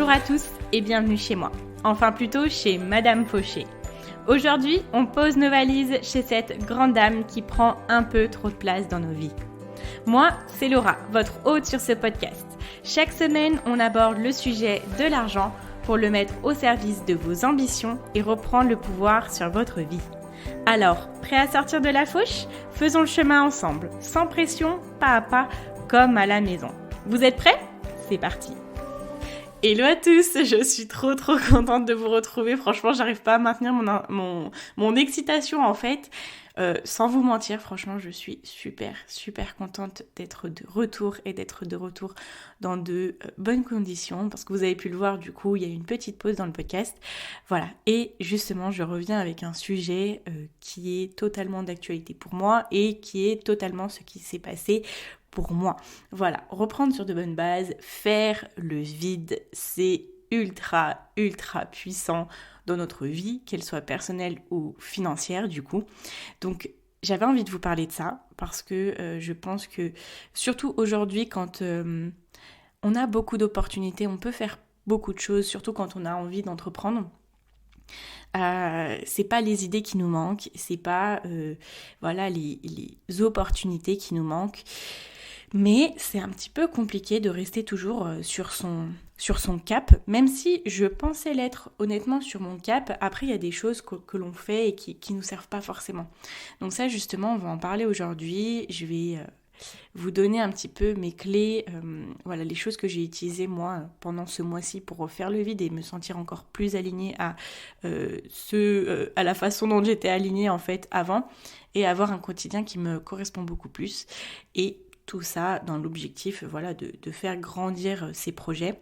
Bonjour à tous et bienvenue chez moi. Enfin plutôt chez Madame Fauché. Aujourd'hui, on pose nos valises chez cette grande dame qui prend un peu trop de place dans nos vies. Moi, c'est Laura, votre hôte sur ce podcast. Chaque semaine, on aborde le sujet de l'argent pour le mettre au service de vos ambitions et reprendre le pouvoir sur votre vie. Alors, prêt à sortir de la fauche ? Faisons le chemin ensemble, sans pression, pas à pas, comme à la maison. Vous êtes prêts ? C'est parti. Hello à tous, je suis trop contente de vous retrouver. Franchement, j'arrive pas à maintenir mon excitation en fait. Sans vous mentir, franchement, je suis super contente d'être de retour et d'être de retour dans de bonnes conditions. Parce que vous avez pu le voir, du coup, il y a eu une petite pause dans le podcast. Voilà, et justement, je reviens avec un sujet qui est totalement d'actualité pour moi et qui est totalement ce qui s'est passé pour moi. Voilà, reprendre sur de bonnes bases, faire le vide, c'est ultra puissant dans notre vie, qu'elle soit personnelle ou financière du coup. Donc j'avais envie de vous parler de ça parce que je pense que surtout aujourd'hui quand on a beaucoup d'opportunités, on peut faire beaucoup de choses, surtout quand on a envie d'entreprendre. C'est pas les idées qui nous manquent, c'est pas les opportunités qui nous manquent. Mais c'est un petit peu compliqué de rester toujours sur son cap, même si je pensais l'être honnêtement sur mon cap. Après, il y a des choses que l'on fait et qui nous servent pas forcément. Donc ça, justement, on va en parler aujourd'hui. Je vais vous donner un petit peu mes clés, les choses que j'ai utilisées moi pendant ce mois-ci pour refaire le vide et me sentir encore plus alignée à la façon dont j'étais alignée en fait avant et avoir un quotidien qui me correspond beaucoup plus. Et tout ça dans l'objectif de faire grandir ses projets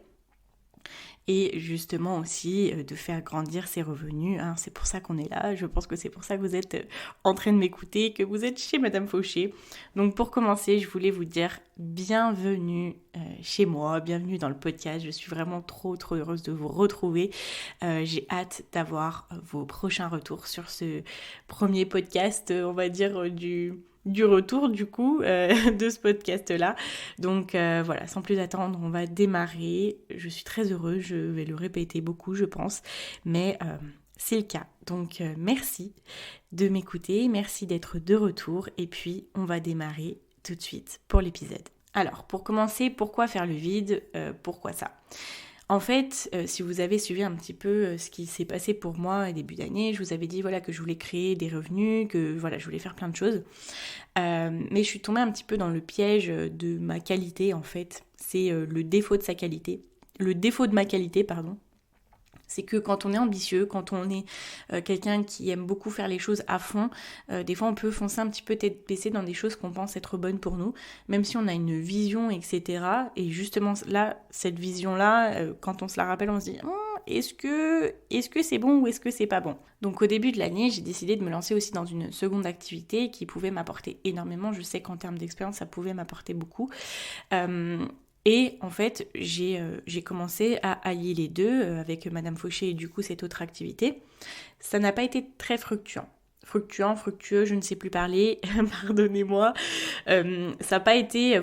et justement aussi de faire grandir ses revenus. C'est pour ça qu'on est là. Je pense que c'est pour ça que vous êtes en train de m'écouter, que vous êtes chez Madame Fauché. Donc pour commencer, je voulais vous dire bienvenue chez moi, bienvenue dans le podcast. Je suis vraiment trop heureuse de vous retrouver. J'ai hâte d'avoir vos prochains retours sur ce premier podcast, on va dire du retour du coup de ce podcast-là. Donc sans plus attendre, on va démarrer. Je suis très heureuse, je vais le répéter beaucoup je pense, mais c'est le cas. Donc merci de m'écouter, merci d'être de retour et puis on va démarrer tout de suite pour l'épisode. Alors pour commencer, pourquoi faire le vide ? Pourquoi ça ? En fait, si vous avez suivi un petit peu ce qui s'est passé pour moi au début d'année, je vous avais dit que je voulais créer des revenus, que je voulais faire plein de choses. Mais je suis tombée un petit peu dans le piège de ma qualité en fait. C'est le défaut de sa qualité. Le défaut de ma qualité, pardon. C'est que quand on est ambitieux, quand on est quelqu'un qui aime beaucoup faire les choses à fond, des fois on peut foncer un petit peu tête baissée dans des choses qu'on pense être bonnes pour nous, même si on a une vision, etc. Et justement là, cette vision-là, quand on se la rappelle, on se dit est-ce que c'est bon ou est-ce que c'est pas bon ? Donc au début de l'année, j'ai décidé de me lancer aussi dans une seconde activité qui pouvait m'apporter énormément. Je sais qu'en termes d'expérience, ça pouvait m'apporter beaucoup. Et en fait, j'ai commencé à allier les deux avec Madame Fauché et du coup cette autre activité. Ça n'a pas été très fructueux, je ne sais plus parler, pardonnez-moi. Ça n'a pas été,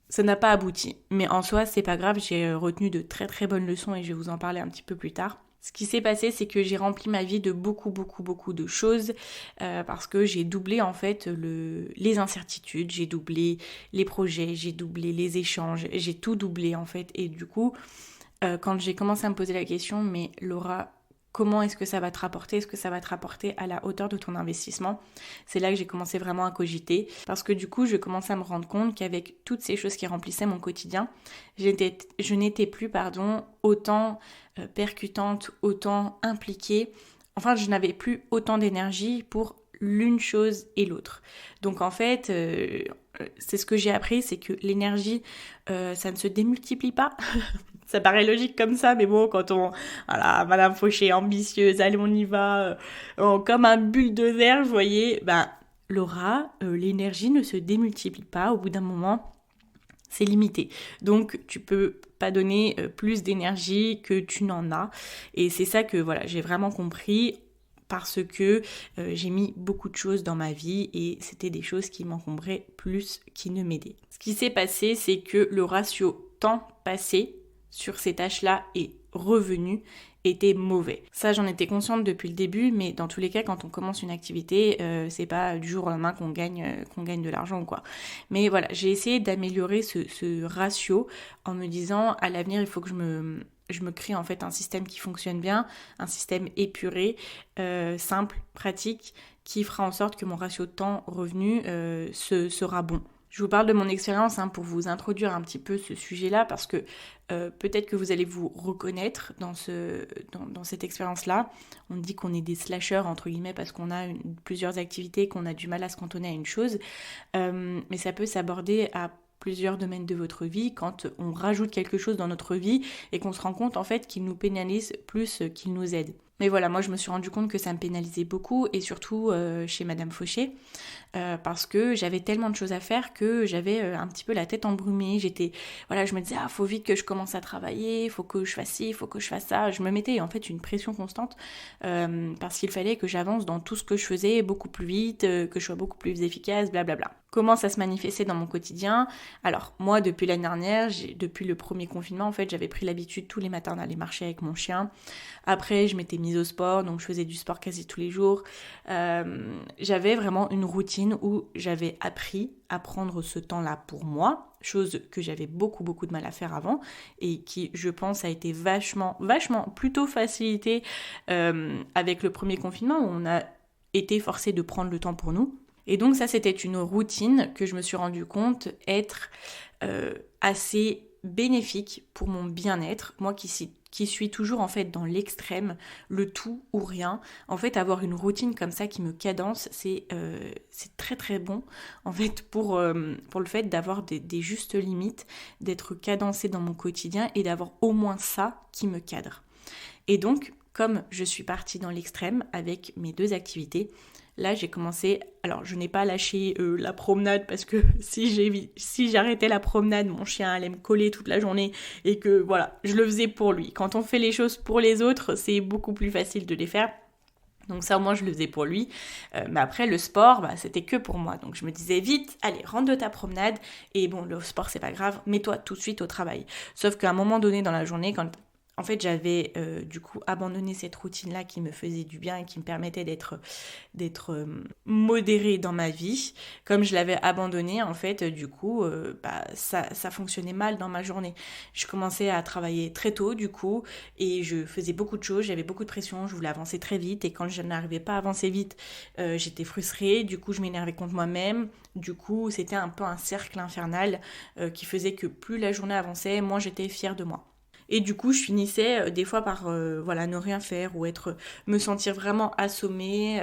ça n'a pas abouti. Mais en soi, c'est pas grave, j'ai retenu de très bonnes leçons et je vais vous en parler un petit peu plus tard. Ce qui s'est passé, c'est que j'ai rempli ma vie de beaucoup de choses parce que j'ai doublé en fait les incertitudes, j'ai doublé les projets, j'ai doublé les échanges, j'ai tout doublé en fait. Et du coup, quand j'ai commencé à me poser la question, mais Laura, comment est-ce que ça va te rapporter ? Est-ce que ça va te rapporter à la hauteur de ton investissement ? C'est là que j'ai commencé vraiment à cogiter. Parce que du coup, je commençais à me rendre compte qu'avec toutes ces choses qui remplissaient mon quotidien, je n'étais plus autant percutante, autant impliquée. Enfin, je n'avais plus autant d'énergie pour l'une chose et l'autre. Donc en fait, c'est ce que j'ai appris, c'est que l'énergie, ça ne se démultiplie pas. Ça paraît logique comme ça, mais bon, quand Madame Fauché, ambitieuse, allez, on y va, comme un bulldozer, vous voyez, Laura, l'énergie ne se démultiplie pas, au bout d'un moment, c'est limité. Donc, tu peux pas donner plus d'énergie que tu n'en as, et c'est ça que, j'ai vraiment compris, parce que j'ai mis beaucoup de choses dans ma vie et c'était des choses qui m'encombraient plus, qui ne m'aidaient. Ce qui s'est passé, c'est que le ratio temps passé sur ces tâches-là et revenu était mauvais. Ça, j'en étais consciente depuis le début, mais dans tous les cas, quand on commence une activité, c'est pas du jour au lendemain qu'on gagne de l'argent, quoi. Mais voilà, j'ai essayé d'améliorer ce ratio en me disant, à l'avenir, il faut que je me crée en fait un système qui fonctionne bien, un système épuré, simple, pratique, qui fera en sorte que mon ratio temps-revenu sera bon. Je vous parle de mon expérience pour vous introduire un petit peu ce sujet-là parce que peut-être que vous allez vous reconnaître dans cette expérience-là. On dit qu'on est des slashers entre guillemets parce qu'on a plusieurs activités, qu'on a du mal à se cantonner à une chose. Mais ça peut s'aborder à plusieurs domaines de votre vie quand on rajoute quelque chose dans notre vie et qu'on se rend compte en fait qu'il nous pénalise plus qu'il nous aide. Mais voilà, moi je me suis rendu compte que ça me pénalisait beaucoup et surtout chez Madame Fauché parce que j'avais tellement de choses à faire que j'avais un petit peu la tête embrumée. Je me disais faut vite que je commence à travailler, faut que je fasse ci, faut que je fasse ça. Je me mettais en fait une pression constante parce qu'il fallait que j'avance dans tout ce que je faisais beaucoup plus vite, que je sois beaucoup plus efficace, blablabla. Comment ça se manifestait dans mon quotidien ? Alors moi depuis l'année dernière, depuis le premier confinement en fait, j'avais pris l'habitude tous les matins d'aller marcher avec mon chien. Après je m'étais mise au sport, donc je faisais du sport quasi tous les jours. J'avais vraiment une routine où j'avais appris à prendre ce temps-là pour moi, chose que j'avais beaucoup de mal à faire avant et qui, je pense, a été vachement plutôt facilitée avec le premier confinement où on a été forcé de prendre le temps pour nous. Et donc ça, c'était une routine que je me suis rendu compte être assez bénéfique pour mon bien-être. Moi qui suis toujours en fait dans l'extrême, le tout ou rien. En fait, avoir une routine comme ça qui me cadence, c'est très bon en fait pour le fait d'avoir des justes limites, d'être cadencée dans mon quotidien et d'avoir au moins ça qui me cadre. Et donc, comme je suis partie dans l'extrême avec mes 2 activités, là, j'ai commencé... Alors, je n'ai pas lâché la promenade parce que si j'arrêtais la promenade, mon chien allait me coller toute la journée et que, voilà, je le faisais pour lui. Quand on fait les choses pour les autres, c'est beaucoup plus facile de les faire. Donc ça, au moins, je le faisais pour lui. Mais après, le sport, c'était que pour moi. Donc je me disais, vite, allez, rentre de ta promenade. Et bon, le sport, c'est pas grave, mets-toi tout de suite au travail. Sauf qu'à un moment donné dans la journée, quand... En fait, j'avais du coup abandonné cette routine-là qui me faisait du bien et qui me permettait d'être modérée dans ma vie. Comme je l'avais abandonnée, en fait, du coup, ça fonctionnait mal dans ma journée. Je commençais à travailler très tôt, du coup, et je faisais beaucoup de choses, j'avais beaucoup de pression, je voulais avancer très vite, et quand je n'arrivais pas à avancer vite, j'étais frustrée, du coup, je m'énervais contre moi-même. Du coup, c'était un peu un cercle infernal qui faisait que plus la journée avançait, moins j'étais fière de moi. Et du coup, je finissais des fois par ne rien faire ou me sentir vraiment assommée.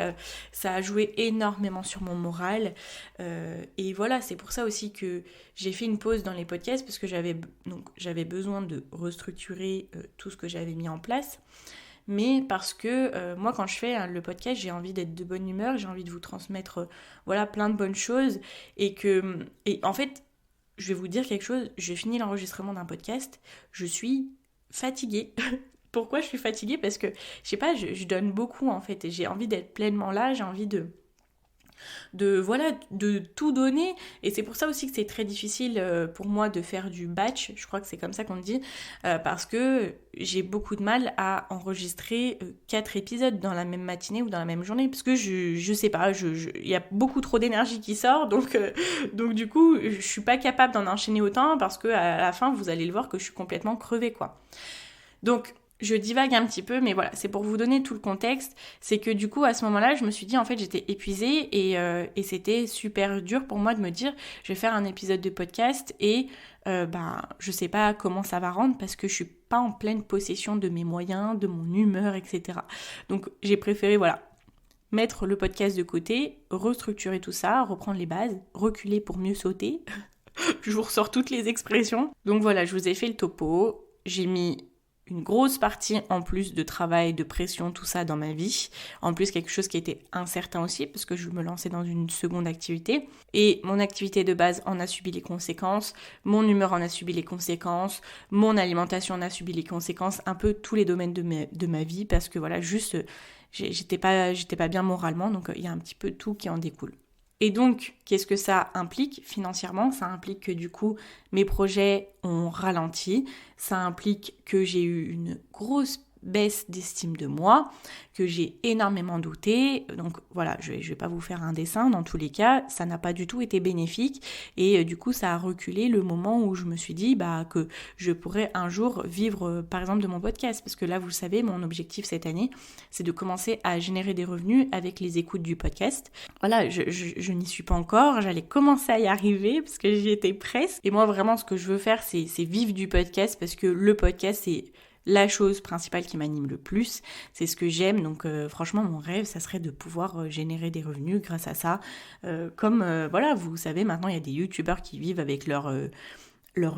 Ça a joué énormément sur mon moral. Et voilà, c'est pour ça aussi que j'ai fait une pause dans les podcasts parce que j'avais besoin de restructurer tout ce que j'avais mis en place. Mais parce que moi, quand je fais le podcast, j'ai envie d'être de bonne humeur, j'ai envie de vous transmettre plein de bonnes choses. Et en fait, je vais vous dire quelque chose, j'ai fini l'enregistrement d'un podcast, je suis fatiguée. Pourquoi je suis fatiguée ? Parce que, je sais pas, je donne beaucoup en fait, et j'ai envie d'être pleinement là, j'ai envie de tout donner, et c'est pour ça aussi que c'est très difficile pour moi de faire du batch, je crois que c'est comme ça qu'on dit, parce que j'ai beaucoup de mal à enregistrer 4 épisodes dans la même matinée ou dans la même journée, parce que je sais pas, il y a beaucoup trop d'énergie qui sort, donc du coup je suis pas capable d'en enchaîner autant, parce que à la fin vous allez le voir que je suis complètement crevée quoi. Donc je divague un petit peu, mais voilà, c'est pour vous donner tout le contexte. C'est que du coup, à ce moment-là, je me suis dit, en fait, j'étais épuisée et c'était super dur pour moi de me dire, je vais faire un épisode de podcast et je sais pas comment ça va rendre parce que je suis pas en pleine possession de mes moyens, de mon humeur, etc. Donc, j'ai préféré, mettre le podcast de côté, restructurer tout ça, reprendre les bases, reculer pour mieux sauter. Je vous ressors toutes les expressions. Donc voilà, je vous ai fait le topo. J'ai mis une grosse partie en plus de travail, de pression, tout ça dans ma vie. En plus, quelque chose qui était incertain aussi, parce que je me lançais dans une seconde activité. Et mon activité de base en a subi les conséquences, mon humeur en a subi les conséquences, mon alimentation en a subi les conséquences, un peu tous les domaines de ma vie, parce que j'étais pas bien moralement, donc il y a un petit peu tout qui en découle. Et donc, qu'est-ce que ça implique financièrement ? Ça implique que du coup, mes projets ont ralenti. Ça implique que j'ai eu une grosse baisse d'estime de moi, que j'ai énormément douté. Donc voilà, je vais pas vous faire un dessin. Dans tous les cas, ça n'a pas du tout été bénéfique. Et du coup, ça a reculé le moment où je me suis dit que je pourrais un jour vivre, par exemple, de mon podcast. Parce que là, vous le savez, mon objectif cette année, c'est de commencer à générer des revenus avec les écoutes du podcast. Voilà, je n'y suis pas encore. J'allais commencer à y arriver parce que j'y étais presque. Et moi, vraiment, ce que je veux faire, c'est vivre du podcast parce que le podcast, c'est la chose principale qui m'anime le plus, c'est ce que j'aime. Donc franchement, mon rêve, ça serait de pouvoir générer des revenus grâce à ça. Voilà, vous savez, maintenant, il y a des youtubeurs qui vivent avec leur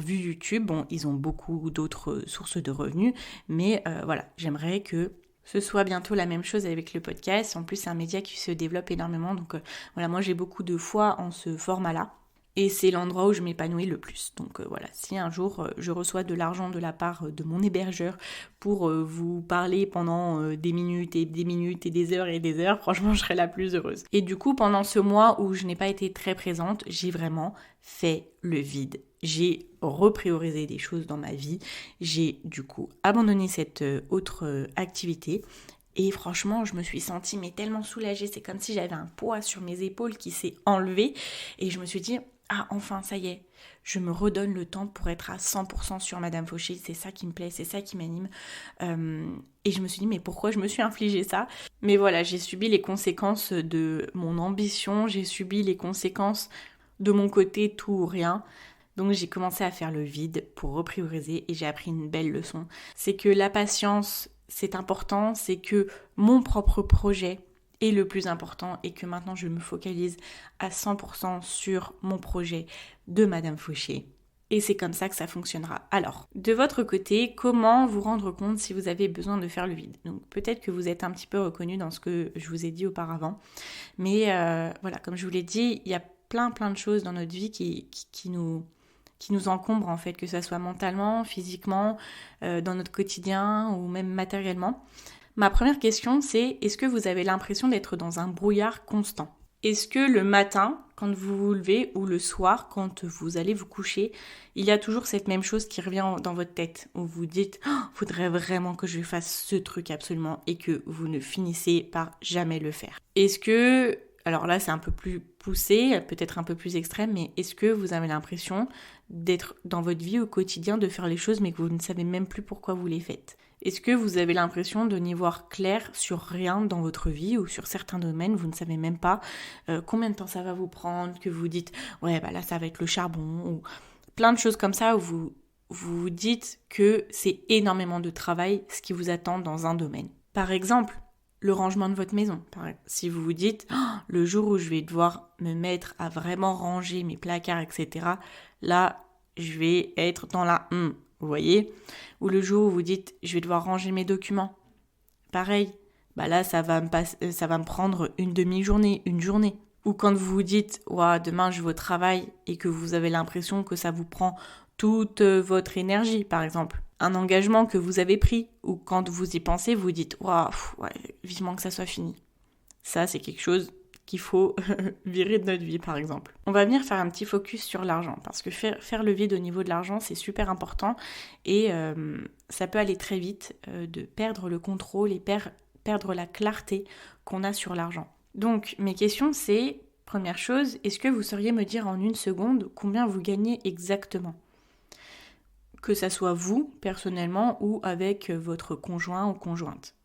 vue YouTube. Bon, ils ont beaucoup d'autres sources de revenus, mais voilà, j'aimerais que ce soit bientôt la même chose avec le podcast. En plus, c'est un média qui se développe énormément. Donc voilà, moi, j'ai beaucoup de foi en ce format-là. Et c'est l'endroit où je m'épanouis le plus. Donc voilà, si un jour je reçois de l'argent de la part de mon hébergeur pour vous parler pendant des minutes et des minutes et des heures, franchement, je serai la plus heureuse. Et du coup, pendant ce mois où je n'ai pas été très présente, j'ai vraiment fait le vide. J'ai repriorisé des choses dans ma vie. J'ai du coup abandonné cette autre activité. Et franchement, je me suis sentie tellement soulagée. C'est comme si j'avais un poids sur mes épaules qui s'est enlevé. Et je me suis dit, enfin, ça y est, je me redonne le temps pour être à 100% sur Madame Fauché. C'est ça qui me plaît, c'est ça qui m'anime. Et je me suis dit, mais pourquoi je me suis infligé ça ? Mais voilà, j'ai subi les conséquences de mon ambition. J'ai subi les conséquences de mon côté tout ou rien. Donc j'ai commencé à faire le vide pour reprioriser et j'ai appris une belle leçon. C'est que la patience, c'est important, c'est que mon propre projet est le plus important et que maintenant je me focalise à 100% sur mon projet de Madame Fauché. Et c'est comme ça que ça fonctionnera. Alors, de votre côté, comment vous rendre compte si vous avez besoin de faire le vide ? Donc peut-être que vous êtes un petit peu reconnu dans ce que je vous ai dit auparavant. Mais voilà, comme je vous l'ai dit, il y a plein de choses dans notre vie qui nous encombrent en fait, que ce soit mentalement, physiquement, dans notre quotidien ou même matériellement. Ma première question, c'est est-ce que vous avez l'impression d'être dans un brouillard constant ? Est-ce que le matin, quand vous vous levez, ou le soir, quand vous allez vous coucher, il y a toujours cette même chose qui revient dans votre tête, où vous dites « faudrait vraiment que je fasse ce truc absolument » et que vous ne finissez par jamais le faire. Est-ce que, alors là c'est un peu plus poussé, peut-être un peu plus extrême, mais est-ce que vous avez l'impression d'être dans votre vie au quotidien, de faire les choses mais que vous ne savez même plus pourquoi vous les faites ? Est-ce que vous avez l'impression de n'y voir clair sur rien dans votre vie ou sur certains domaines, vous ne savez même pas combien de temps ça va vous prendre, que vous dites « ouais, là, ça va être le charbon » ou plein de choses comme ça où vous vous dites que c'est énormément de travail ce qui vous attend dans un domaine. Par exemple, le rangement de votre maison. Si vous vous dites « le jour où je vais devoir me mettre à vraiment ranger mes placards, etc. » là, je vais être dans la vous voyez ? Ou le jour où vous dites, je vais devoir ranger mes documents. Pareil, là, ça va me prendre une demi-journée, une journée. Ou quand vous vous dites, demain je vais au travail et que vous avez l'impression que ça vous prend toute votre énergie, par exemple. Un engagement que vous avez pris, ou quand vous y pensez, vous dites, vivement que ça soit fini. Ça, c'est quelque chose qu'il faut virer de notre vie, par exemple. On va venir faire un petit focus sur l'argent, parce que faire le vide au niveau de l'argent, c'est super important, et ça peut aller très vite de perdre le contrôle et perdre la clarté qu'on a sur l'argent. Donc, mes questions, c'est, première chose, est-ce que vous sauriez me dire en une seconde combien vous gagnez exactement ? Que ça soit vous, personnellement, ou avec votre conjoint ou conjointe.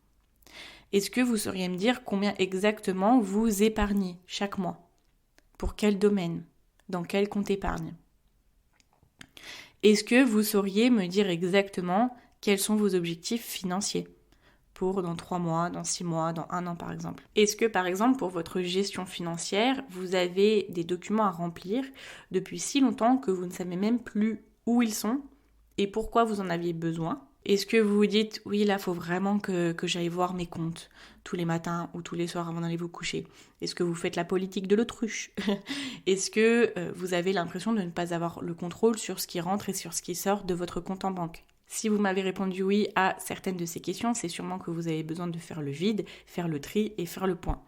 Est-ce que vous sauriez me dire combien exactement vous épargnez chaque mois ? Pour quel domaine ? Dans quel compte épargne ? Est-ce que vous sauriez me dire exactement quels sont vos objectifs financiers ? Pour dans 3 mois, dans 6 mois, dans 1 an par exemple. Est-ce que par exemple pour votre gestion financière, vous avez des documents à remplir depuis si longtemps que vous ne savez même plus où ils sont et pourquoi vous en aviez besoin ? Est-ce que vous vous dites, oui, là, il faut vraiment que j'aille voir mes comptes tous les matins ou tous les soirs avant d'aller vous coucher ? Est-ce que vous faites la politique de l'autruche ? Est-ce que vous avez l'impression de ne pas avoir le contrôle sur ce qui rentre et sur ce qui sort de votre compte en banque ? Si vous m'avez répondu oui à certaines de ces questions, c'est sûrement que vous avez besoin de faire le vide, faire le tri et faire le point.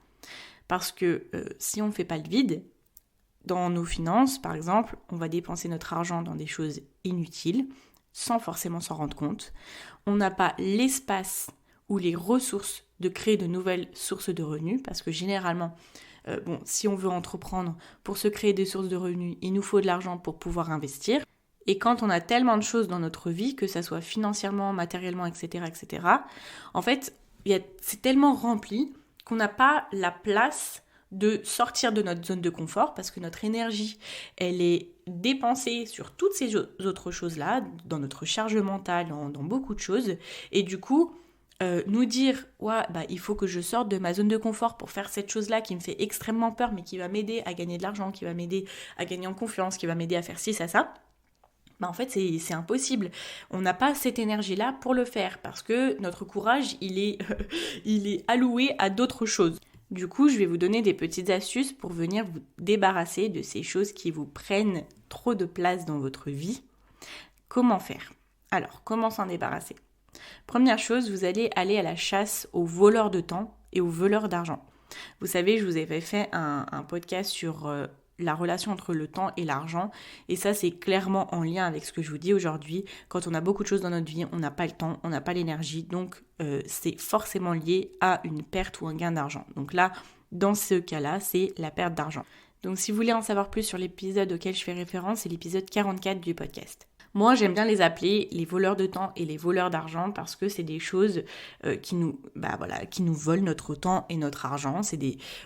Parce que si on ne fait pas le vide, dans nos finances, par exemple, on va dépenser notre argent dans des choses inutiles, sans forcément s'en rendre compte. On n'a pas l'espace ou les ressources de créer de nouvelles sources de revenus, parce que généralement, si on veut entreprendre, pour se créer des sources de revenus, il nous faut de l'argent pour pouvoir investir. Et quand on a tellement de choses dans notre vie, que ça soit financièrement, matériellement, etc., en fait, c'est tellement rempli qu'on n'a pas la place de sortir de notre zone de confort, parce que notre énergie, elle est dépensée sur toutes ces autres choses-là, dans notre charge mentale, dans beaucoup de choses, et du coup, nous dire ouais, il faut que je sorte de ma zone de confort pour faire cette chose-là qui me fait extrêmement peur, mais qui va m'aider à gagner de l'argent, qui va m'aider à gagner en confiance, qui va m'aider à faire ci, ça, en fait c'est impossible. On n'a pas cette énergie-là pour le faire, parce que notre courage, il est alloué à d'autres choses. Du coup, je vais vous donner des petites astuces pour venir vous débarrasser de ces choses qui vous prennent trop de place dans votre vie. Comment faire ? Alors, comment s'en débarrasser ? Première chose, vous allez aller à la chasse aux voleurs de temps et aux voleurs d'argent. Vous savez, je vous avais fait un podcast sur la relation entre le temps et l'argent, et ça c'est clairement en lien avec ce que je vous dis aujourd'hui. Quand on a beaucoup de choses dans notre vie, on n'a pas le temps, on n'a pas l'énergie, donc c'est forcément lié à une perte ou un gain d'argent. Donc là, dans ce cas-là, c'est la perte d'argent. Donc si vous voulez en savoir plus sur l'épisode auquel je fais référence, c'est l'épisode 44 du podcast. Moi, j'aime bien les appeler les voleurs de temps et les voleurs d'argent, parce que c'est des choses qui nous volent notre temps et notre argent.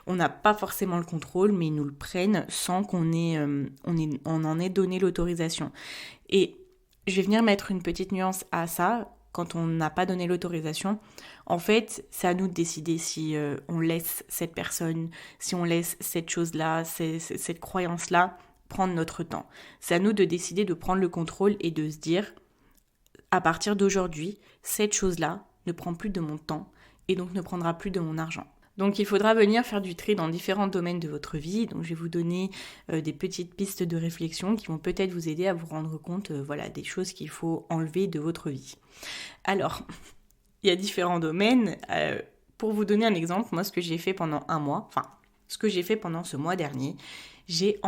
On n'a pas forcément le contrôle, mais ils nous le prennent sans qu'on on en ait donné l'autorisation. Et je vais venir mettre une petite nuance à ça. Quand on n'a pas donné l'autorisation, en fait, c'est à nous de décider si on laisse cette personne, si on laisse cette chose-là, cette croyance-là, prendre notre temps. C'est à nous de décider de prendre le contrôle et de se dire, à partir d'aujourd'hui, cette chose-là ne prend plus de mon temps et donc ne prendra plus de mon argent. Donc il faudra venir faire du tri dans différents domaines de votre vie. Donc je vais vous donner des petites pistes de réflexion qui vont peut-être vous aider à vous rendre compte des choses qu'il faut enlever de votre vie. Alors, il y a différents domaines. Pour vous donner un exemple, moi ce que j'ai fait pendant un mois, ce que j'ai fait pendant ce mois dernier, j'ai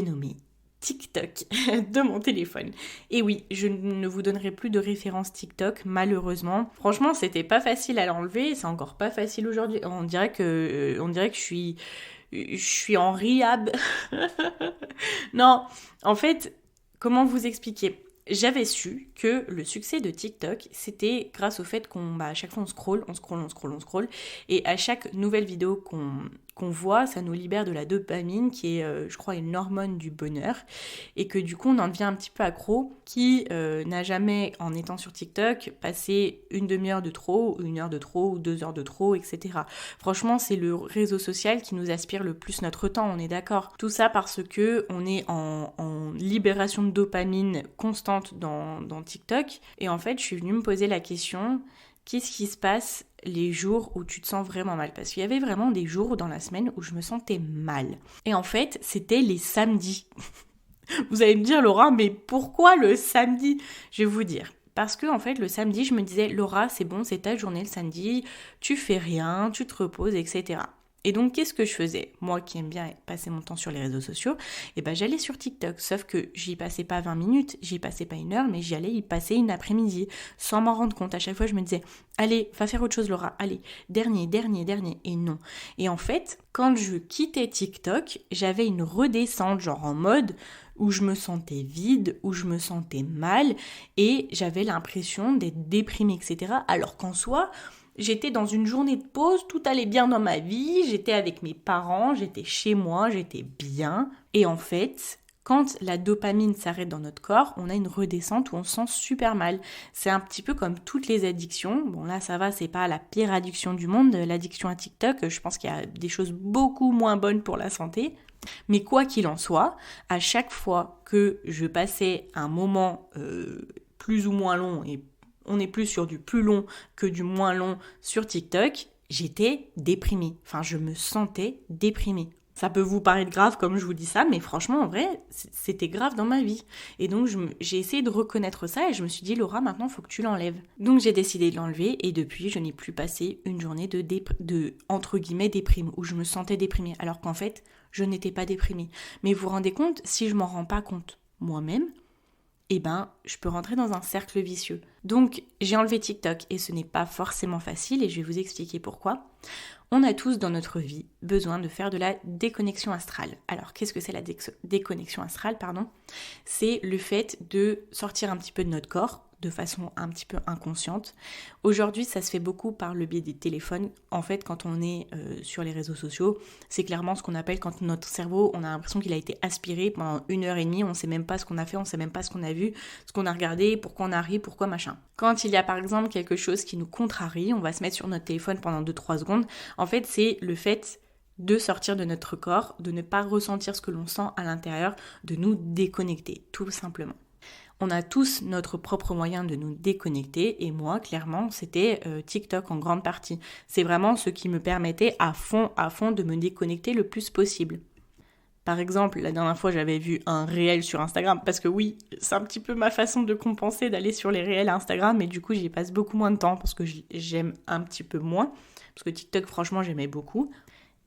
nommé TikTok de mon téléphone. Et oui, je ne vous donnerai plus de référence TikTok, malheureusement. Franchement, c'était pas facile à l'enlever, c'est encore pas facile aujourd'hui. On dirait que je suis en rehab. Non, en fait, comment vous expliquer ? J'avais su que le succès de TikTok, c'était grâce au fait à chaque fois on scrolle, et à chaque nouvelle vidéo qu'on voit, ça nous libère de la dopamine, qui est, je crois, une hormone du bonheur, et que du coup on en devient un petit peu accro. Qui n'a jamais, en étant sur TikTok, passé une demi-heure de trop, 1 heure de trop, ou 2 heures de trop, etc. Franchement, c'est le réseau social qui nous aspire le plus notre temps, on est d'accord. Tout ça parce que on est en libération de dopamine constante dans TikTok, et en fait, je suis venue me poser la question, qu'est-ce qui se passe les jours où tu te sens vraiment mal? Parce qu'il y avait vraiment des jours dans la semaine où je me sentais mal. Et en fait, c'était les samedis. Vous allez me dire, Laura, mais pourquoi le samedi? Je vais vous dire. Parce que en fait, le samedi, je me disais, Laura, c'est bon, c'est ta journée le samedi, tu fais rien, tu te reposes, etc. Et donc, qu'est-ce que je faisais ? Moi qui aime bien passer mon temps sur les réseaux sociaux, j'allais sur TikTok. Sauf que j'y passais pas 20 minutes, j'y passais pas 1 heure, mais j'y allais y passer une après-midi, sans m'en rendre compte. À chaque fois, je me disais, allez, va faire autre chose, Laura, allez, dernier. Et non. Et en fait, quand je quittais TikTok, j'avais une redescente, genre en mode où je me sentais vide, où je me sentais mal, et j'avais l'impression d'être déprimée, etc. Alors qu'en soi, j'étais dans une journée de pause, tout allait bien dans ma vie, j'étais avec mes parents, j'étais chez moi, j'étais bien. Et en fait, quand la dopamine s'arrête dans notre corps, on a une redescente où on se sent super mal. C'est un petit peu comme toutes les addictions. Bon là ça va, c'est pas la pire addiction du monde, l'addiction à TikTok. Je pense qu'il y a des choses beaucoup moins bonnes pour la santé. Mais quoi qu'il en soit, à chaque fois que je passais un moment plus ou moins long, et on est plus sur du plus long que du moins long sur TikTok, j'étais déprimée. Enfin, je me sentais déprimée. Ça peut vous paraître grave comme je vous dis ça, mais franchement, en vrai, c'était grave dans ma vie. Et donc, j'ai essayé de reconnaître ça et je me suis dit, Laura, maintenant, il faut que tu l'enlèves. Donc, j'ai décidé de l'enlever et depuis, je n'ai plus passé une journée de entre guillemets, déprime, où je me sentais déprimée. Alors qu'en fait, je n'étais pas déprimée. Mais vous vous rendez compte, si je m'en rends pas compte moi-même, eh ben, je peux rentrer dans un cercle vicieux. Donc, j'ai enlevé TikTok et ce n'est pas forcément facile et je vais vous expliquer pourquoi. On a tous dans notre vie besoin de faire de la déconnexion astrale. Alors, qu'est-ce que c'est la déconnexion astrale, C'est le fait de sortir un petit peu de notre corps de façon un petit peu inconsciente. Aujourd'hui, ça se fait beaucoup par le biais des téléphones. En fait, quand on est sur les réseaux sociaux, c'est clairement ce qu'on appelle quand notre cerveau, on a l'impression qu'il a été aspiré pendant 1 heure et demie, on ne sait même pas ce qu'on a fait, on ne sait même pas ce qu'on a vu, ce qu'on a regardé, pourquoi on a ri, pourquoi machin. Quand il y a par exemple quelque chose qui nous contrarie, on va se mettre sur notre téléphone pendant 2-3 secondes. En fait, c'est le fait de sortir de notre corps, de ne pas ressentir ce que l'on sent à l'intérieur, de nous déconnecter, tout simplement. On a tous notre propre moyen de nous déconnecter et moi, clairement, c'était TikTok en grande partie. C'est vraiment ce qui me permettait à fond de me déconnecter le plus possible. Par exemple, la dernière fois, j'avais vu un réel sur Instagram, parce que oui, c'est un petit peu ma façon de compenser d'aller sur les réels à Instagram, mais du coup, j'y passe beaucoup moins de temps, parce que j'aime un petit peu moins, parce que TikTok, franchement, j'aimais beaucoup.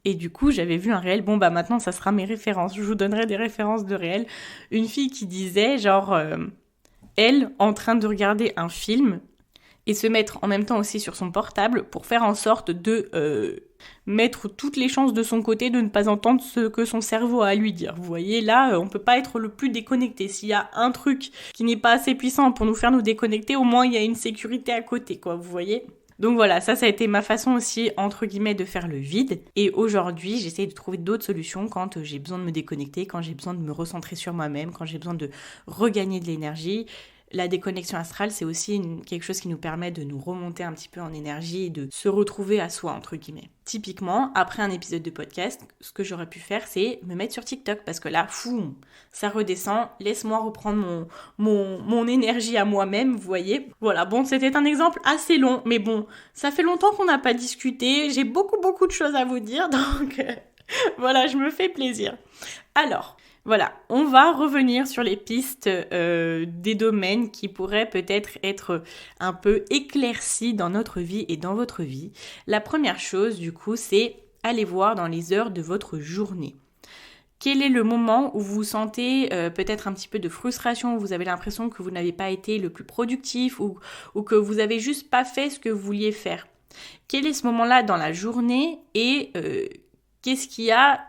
Et du coup, j'avais vu un réel, maintenant, ça sera mes références, je vous donnerai des références de réels. Une fille qui disait, elle, en train de regarder un film, et se mettre en même temps aussi sur son portable pour faire en sorte de mettre toutes les chances de son côté de ne pas entendre ce que son cerveau a à lui dire. Vous voyez, là, on peut pas être le plus déconnecté. S'il y a un truc qui n'est pas assez puissant pour nous faire nous déconnecter, au moins il y a une sécurité à côté, quoi, vous voyez ? Donc voilà, ça a été ma façon aussi, entre guillemets, de faire le vide. Et aujourd'hui, j'essaie de trouver d'autres solutions quand j'ai besoin de me déconnecter, quand j'ai besoin de me recentrer sur moi-même, quand j'ai besoin de regagner de l'énergie. La déconnexion astrale, c'est aussi quelque chose qui nous permet de nous remonter un petit peu en énergie et de se retrouver à soi, entre guillemets. Typiquement, après un épisode de podcast, ce que j'aurais pu faire, c'est me mettre sur TikTok, parce que là, ça redescend, laisse-moi reprendre mon énergie à moi-même, vous voyez. Voilà, bon, c'était un exemple assez long, mais bon, ça fait longtemps qu'on n'a pas discuté, j'ai beaucoup de choses à vous dire, donc voilà, je me fais plaisir. Alors, voilà, on va revenir sur les pistes des domaines qui pourraient peut-être être un peu éclaircis dans notre vie et dans votre vie. La première chose, du coup, c'est aller voir dans les heures de votre journée. Quel est le moment où vous sentez peut-être un petit peu de frustration, où vous avez l'impression que vous n'avez pas été le plus productif ou que vous n'avez juste pas fait ce que vous vouliez faire? Quel est ce moment-là dans la journée et qu'est-ce qui a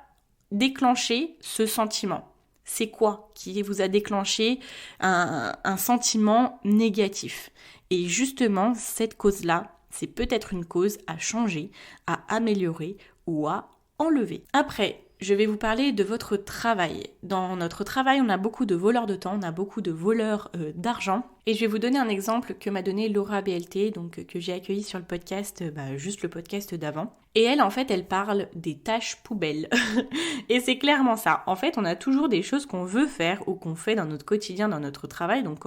déclenché ce sentiment? C'est quoi qui vous a déclenché un sentiment négatif? Et justement, cette cause-là, c'est peut-être une cause à changer, à améliorer ou à enlever. Après, je vais vous parler de votre travail. Dans notre travail, on a beaucoup de voleurs de temps, on a beaucoup de voleurs d'argent. Et je vais vous donner un exemple que m'a donné Laura BLT, donc que j'ai accueilli sur le podcast, juste le podcast d'avant. Et elle, en fait, elle parle des tâches poubelles. Et c'est clairement ça. En fait, on a toujours des choses qu'on veut faire ou qu'on fait dans notre quotidien, dans notre travail. Donc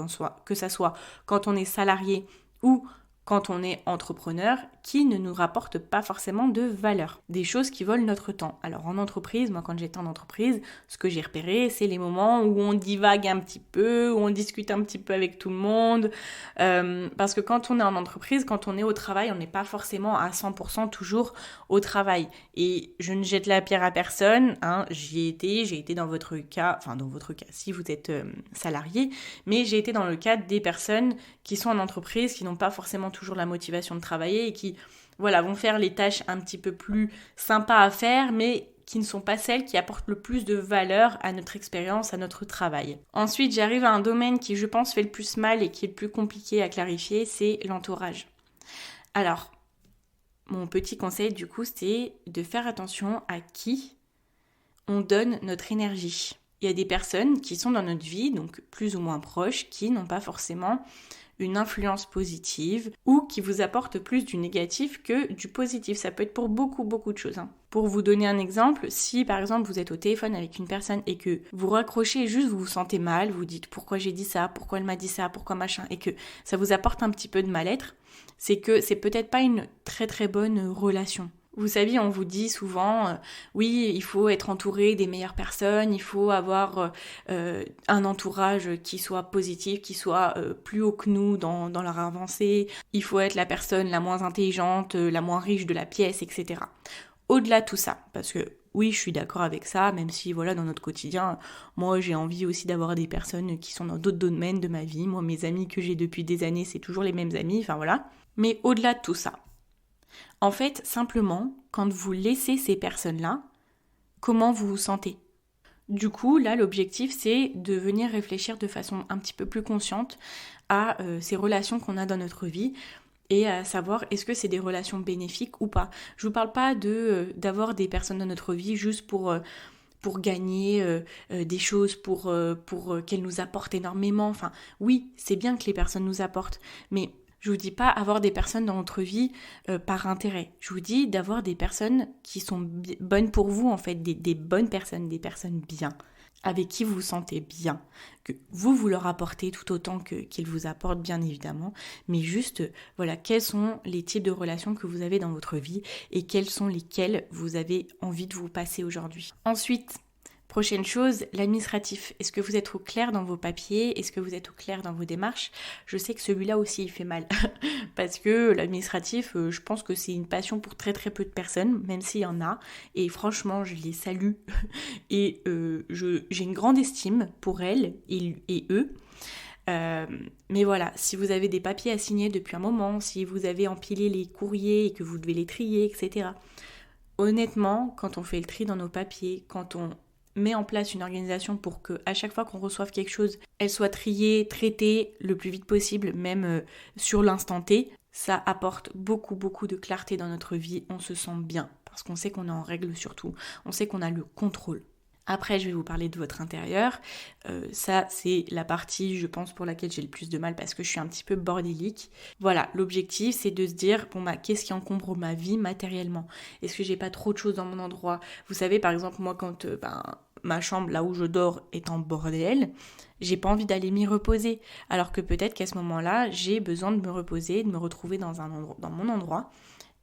que ça soit quand on est salarié ou quand on est entrepreneur, qui ne nous rapportent pas forcément de valeur. Des choses qui volent notre temps. Alors en entreprise, moi quand j'étais en entreprise, ce que j'ai repéré, c'est les moments où on divague un petit peu, où on discute un petit peu avec tout le monde. Parce que quand on est en entreprise, quand on est au travail, on n'est pas forcément à 100% toujours au travail. Et je ne jette la pierre à personne, j'ai été dans votre cas, si vous êtes salarié, mais j'ai été dans le cas des personnes qui sont en entreprise, qui n'ont pas forcément toujours la motivation de travailler et qui vont faire les tâches un petit peu plus sympas à faire, mais qui ne sont pas celles qui apportent le plus de valeur à notre expérience, à notre travail. Ensuite, j'arrive à un domaine qui, je pense, fait le plus mal et qui est le plus compliqué à clarifier, c'est l'entourage. Alors, mon petit conseil, du coup, c'est de faire attention à qui on donne notre énergie. Il y a des personnes qui sont dans notre vie, donc plus ou moins proches, qui n'ont pas forcément une influence positive ou qui vous apporte plus du négatif que du positif. Ça peut être pour beaucoup de choses. Pour vous donner un exemple, si par exemple vous êtes au téléphone avec une personne et que vous raccrochez et juste vous vous sentez mal, vous dites pourquoi j'ai dit ça, pourquoi elle m'a dit ça, pourquoi machin, et que ça vous apporte un petit peu de mal-être, c'est que c'est peut-être pas une très très bonne relation. Vous savez, on vous dit souvent, oui, il faut être entouré des meilleures personnes, il faut avoir un entourage qui soit positif, qui soit plus haut que nous dans leur avancée, il faut être la personne la moins intelligente, la moins riche de la pièce, etc. Au-delà de tout ça, parce que oui, je suis d'accord avec ça, même si voilà, dans notre quotidien, moi j'ai envie aussi d'avoir des personnes qui sont dans d'autres domaines de ma vie. Moi, mes amis que j'ai depuis des années, c'est toujours les mêmes amis, enfin voilà. Mais au-delà de tout ça, en fait, simplement, quand vous laissez ces personnes-là, comment vous vous sentez? Du coup, là, l'objectif, c'est de venir réfléchir de façon un petit peu plus consciente à ces relations qu'on a dans notre vie et à savoir est-ce que c'est des relations bénéfiques ou pas. Je vous parle pas d'avoir des personnes dans notre vie juste pour gagner des choses, pour qu'elles nous apportent énormément. Enfin, oui, c'est bien que les personnes nous apportent, mais je vous dis pas avoir des personnes dans votre vie par intérêt. Je vous dis d'avoir des personnes qui sont bonnes pour vous, en fait, des bonnes personnes, des personnes bien, avec qui vous vous sentez bien, que vous leur apportez tout autant qu'ils vous apportent, bien évidemment, mais juste, voilà, quels sont les types de relations que vous avez dans votre vie et quelles sont lesquelles vous avez envie de vous passer aujourd'hui. Ensuite, prochaine chose, l'administratif. Est-ce que vous êtes au clair dans vos papiers? Est-ce que vous êtes au clair dans vos démarches? Je sais que celui-là aussi, il fait mal. Parce que l'administratif, je pense que c'est une passion pour très très peu de personnes, même s'il y en a. Et franchement, je les salue. Et j'ai une grande estime pour elles et eux. Mais voilà, si vous avez des papiers à signer depuis un moment, si vous avez empilé les courriers et que vous devez les trier, etc. Honnêtement, quand on fait le tri dans nos papiers, quand on met en place une organisation pour que à chaque fois qu'on reçoive quelque chose, elle soit triée, traitée le plus vite possible, même sur l'instant T, ça apporte beaucoup beaucoup de clarté dans notre vie, on se sent bien parce qu'on sait qu'on est en règle surtout, on sait qu'on a le contrôle. Après, je vais vous parler de votre intérieur. Ça, c'est la partie, je pense, pour laquelle j'ai le plus de mal parce que je suis un petit peu bordélique. Voilà, l'objectif, c'est de se dire, bon bah, qu'est-ce qui encombre ma vie matériellement? Est-ce que j'ai pas trop de choses dans mon endroit? Vous savez, par exemple, moi, quand ma chambre, là où je dors, est en bordel, j'ai pas envie d'aller m'y reposer. Alors que peut-être qu'à ce moment-là, j'ai besoin de me reposer, de me retrouver dans mon endroit.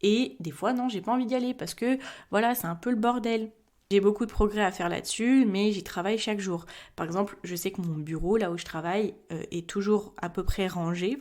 Et des fois, non, j'ai pas envie d'y aller parce que, voilà, c'est un peu le bordel. J'ai beaucoup de progrès à faire là-dessus, mais j'y travaille chaque jour. Par exemple, je sais que mon bureau, là où je travaille, est toujours à peu près rangé,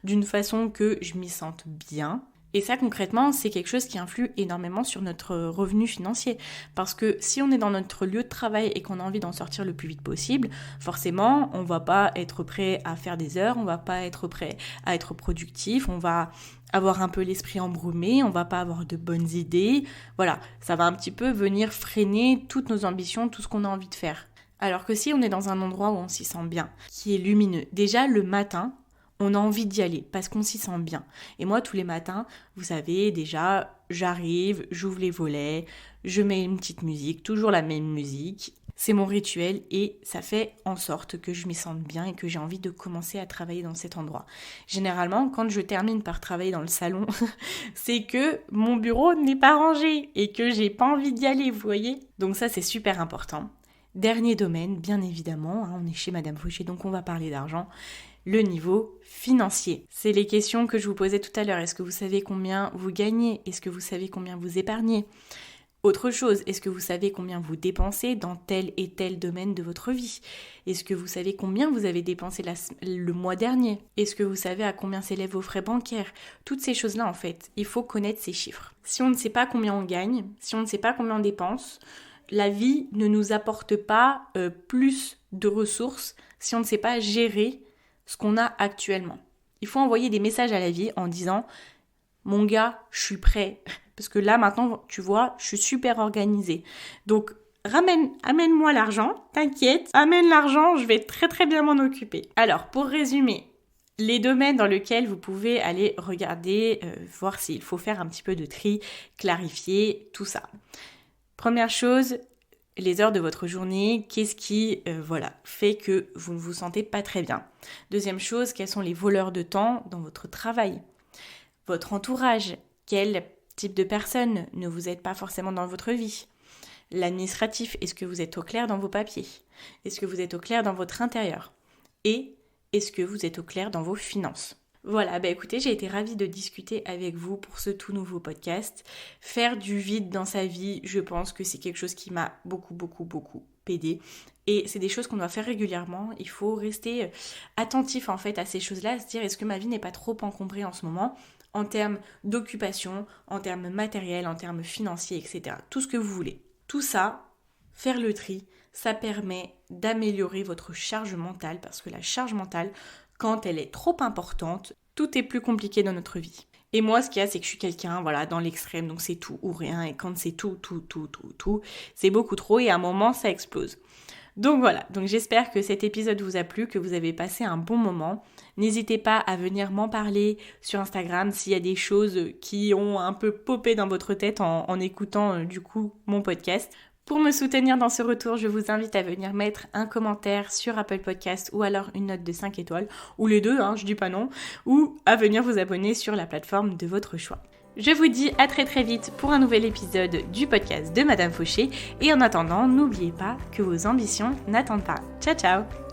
d'une façon que je m'y sente bien. Et ça, concrètement, c'est quelque chose qui influe énormément sur notre revenu financier. Parce que si on est dans notre lieu de travail et qu'on a envie d'en sortir le plus vite possible, forcément, on va pas être prêt à faire des heures, on va pas être prêt à être productif, on va avoir un peu l'esprit embrumé, on va pas avoir de bonnes idées. Voilà, ça va un petit peu venir freiner toutes nos ambitions, tout ce qu'on a envie de faire. Alors que si on est dans un endroit où on s'y sent bien, qui est lumineux, déjà le matin, on a envie d'y aller parce qu'on s'y sent bien. Et moi, tous les matins, vous savez, déjà, j'arrive, j'ouvre les volets, je mets une petite musique, toujours la même musique. C'est mon rituel et ça fait en sorte que je m'y sente bien et que j'ai envie de commencer à travailler dans cet endroit. Généralement, quand je termine par travailler dans le salon, c'est que mon bureau n'est pas rangé et que j'ai pas envie d'y aller, vous voyez? Donc ça, c'est super important. Dernier domaine, bien évidemment, on est chez Madame Fauché, donc on va parler d'argent. Le niveau financier. C'est les questions que je vous posais tout à l'heure. Est-ce que vous savez combien vous gagnez? Est-ce que vous savez combien vous épargnez? Autre chose, est-ce que vous savez combien vous dépensez dans tel et tel domaine de votre vie? Est-ce que vous savez combien vous avez dépensé le mois dernier? Est-ce que vous savez à combien s'élèvent vos frais bancaires? Toutes ces choses-là, en fait, il faut connaître ces chiffres. Si on ne sait pas combien on gagne, si on ne sait pas combien on dépense, la vie ne nous apporte pas plus de ressources si on ne sait pas gérer ce qu'on a actuellement. Il faut envoyer des messages à la vie en disant « Mon gars, je suis prêt. Parce que là, maintenant, tu vois, je suis super organisée. Donc, amène-moi l'argent, t'inquiète. Amène l'argent, je vais très très bien m'en occuper. » Alors, pour résumer, les domaines dans lesquels vous pouvez aller regarder, voir s'il faut faire un petit peu de tri, clarifier, tout ça. Première chose, les heures de votre journée, qu'est-ce qui fait que vous ne vous sentez pas très bien. Deuxième chose, quels sont les voleurs de temps dans votre travail? Votre entourage, quel type de personnes ne vous aident pas forcément dans votre vie? L'administratif, est-ce que vous êtes au clair dans vos papiers? Est-ce que vous êtes au clair dans votre intérieur? Et est-ce que vous êtes au clair dans vos finances? Voilà, écoutez, j'ai été ravie de discuter avec vous pour ce tout nouveau podcast. Faire du vide dans sa vie, je pense que c'est quelque chose qui m'a beaucoup aidé. Et c'est des choses qu'on doit faire régulièrement. Il faut rester attentif en fait à ces choses-là, à se dire est-ce que ma vie n'est pas trop encombrée en ce moment en termes d'occupation, en termes matériels, en termes financiers, etc. Tout ce que vous voulez. Tout ça, faire le tri, ça permet d'améliorer votre charge mentale parce que la charge mentale, quand elle est trop importante, tout est plus compliqué dans notre vie. Et moi, ce qu'il y a, c'est que je suis quelqu'un, dans l'extrême, donc c'est tout ou rien. Et quand c'est tout, c'est beaucoup trop et à un moment, ça explose. Donc voilà, j'espère que cet épisode vous a plu, que vous avez passé un bon moment. N'hésitez pas à venir m'en parler sur Instagram s'il y a des choses qui ont un peu popé dans votre tête en écoutant du coup mon podcast. Pour me soutenir dans ce retour, je vous invite à venir mettre un commentaire sur Apple Podcast ou alors une note de 5 étoiles, ou les deux, je dis pas non, ou à venir vous abonner sur la plateforme de votre choix. Je vous dis à très vite pour un nouvel épisode du podcast de Madame Fauché et en attendant, n'oubliez pas que vos ambitions n'attendent pas. Ciao ciao!